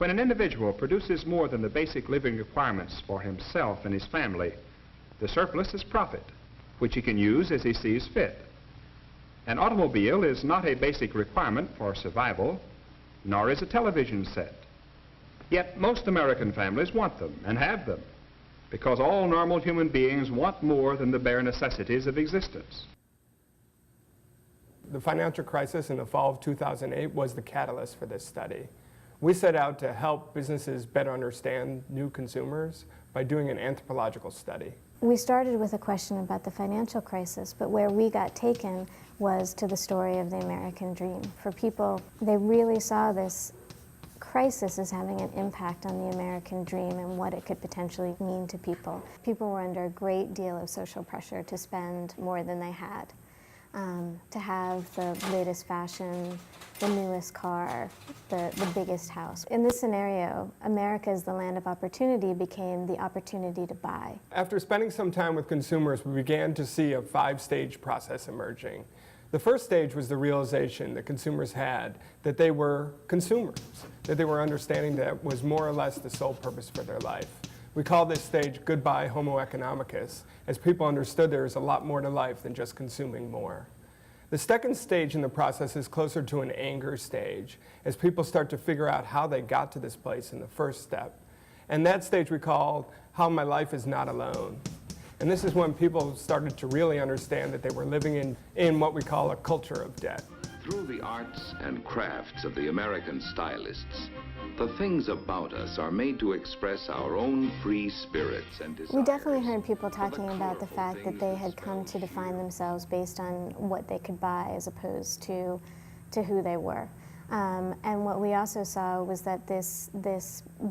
When an individual produces more than the basic living requirements for himself and his family, the surplus is profit, which he can use as he sees fit. An automobile is not a basic requirement for survival, nor is a television set. Yet most American families want them and have them, because all normal human beings want more than the bare necessities of existence. The financial crisis in the fall of 2008 was the catalyst for this study. We set out to help businesses better understand new consumers by doing an anthropological study. We started with a question about the financial crisis, but where we got taken was to the story of the American dream. For people, they really saw this crisis as having an impact on the American dream and what it could potentially mean to people. People were under a great deal of social pressure to spend more than they had, to have the latest fashion, the newest car, the biggest house. In this scenario, America as the land of opportunity became the opportunity to buy. After spending some time with consumers, we began to see a 5-stage process emerging. The first stage was the realization that consumers had that they were consumers, that they were understanding that was more or less the sole purpose for their life. We call this stage Goodbye Homo economicus, as people understood there is a lot more to life than just consuming more. The second stage in the process is closer to an anger stage, as people start to figure out how they got to this place in the first step. And that stage we call How My Life Is Not Alone. And this is when people started to really understand that they were living in what we call a culture of debt. Through the arts and crafts of the American stylists, the things about us are made to express our own free spirits and desires. We definitely heard people talking about the fact that they had come to define themselves based on what they could buy as opposed to who they were. And what we also saw was that this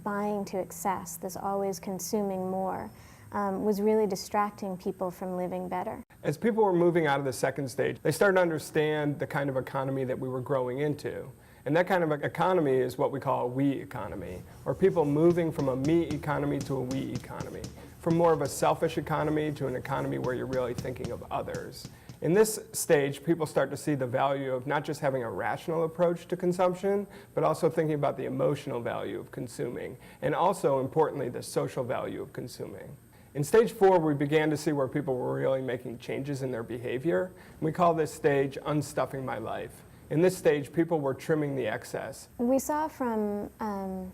buying to excess, this always consuming more, was really distracting people from living better. As people were moving out of the second stage, they started to understand the kind of economy that we were growing into. And that kind of economy is what we call a we economy, or people moving from a me economy to a we economy, from more of a selfish economy to an economy where you're really thinking of others. In this stage, people start to see the value of not just having a rational approach to consumption, but also thinking about the emotional value of consuming, and also, importantly, the social value of consuming. In stage 4, we began to see where people were really making changes in their behavior. We call this stage unstuffing my life. In this stage, people were trimming the excess. We saw from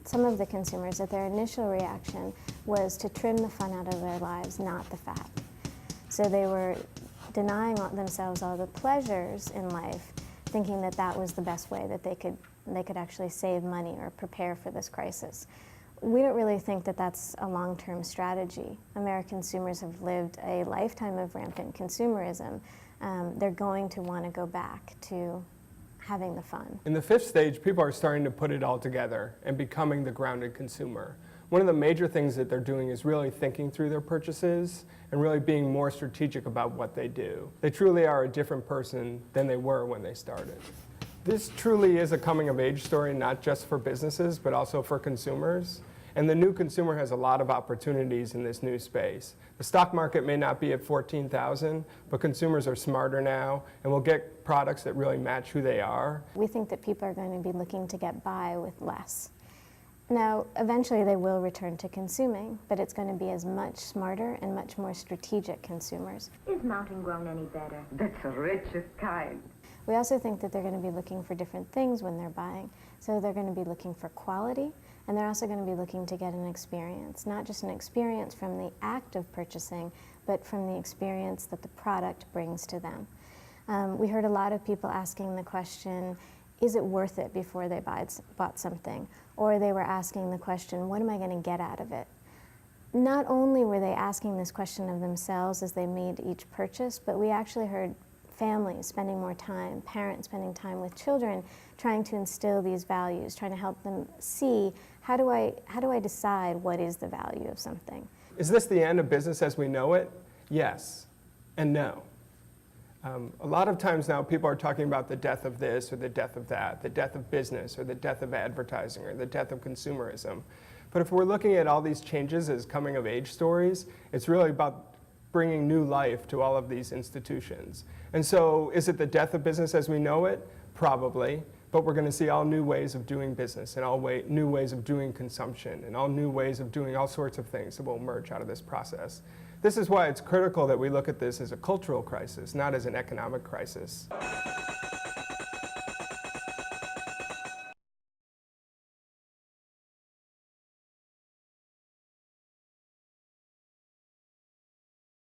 some of the consumers that their initial reaction was to trim the fun out of their lives, not the fat. So they were denying themselves all the pleasures in life, thinking that that was the best way that they could actually save money or prepare for this crisis. We don't really think that that's a long-term strategy. American consumers have lived a lifetime of rampant consumerism. They're going to want to go back to having the fun. In the 5th stage, people are starting to put it all together and becoming the grounded consumer. One of the major things that they're doing is really thinking through their purchases and really being more strategic about what they do. They truly are a different person than they were when they started. This truly is a coming-of-age story, not just for businesses, but also for consumers. And the new consumer has a lot of opportunities in this new space. The stock market may not be at 14,000, but consumers are smarter now and will get products that really match who they are. We think that people are going to be looking to get by with less. Now, eventually they will return to consuming, but it's going to be as much smarter and much more strategic consumers. Is mountain grown any better? That's the richest kind. We also think that they're going to be looking for different things when they're buying. So they're going to be looking for quality, and they're also going to be looking to get an experience, not just an experience from the act of purchasing, but from the experience that the product brings to them. We heard a lot of people asking the question, is it worth it before they bought something? Or they were asking the question, what am I going to get out of it? Not only were they asking this question of themselves as they made each purchase, but we actually heard families spending more time, parents spending time with children, trying to instill these values, trying to help them see, how do I decide what is the value of something? Is this the end of business as we know it? Yes and no. A lot of times now people are talking about the death of this or the death of that, the death of business or the death of advertising or the death of consumerism. But if we're looking at all these changes as coming of age stories, it's really about bringing new life to all of these institutions. And so is it the death of business as we know it? Probably. but we're going to see all new ways of doing business and all new ways of doing consumption and all new ways of doing all sorts of things that will emerge out of this process. This is why it's critical that we look at this as a cultural crisis, not as an economic crisis.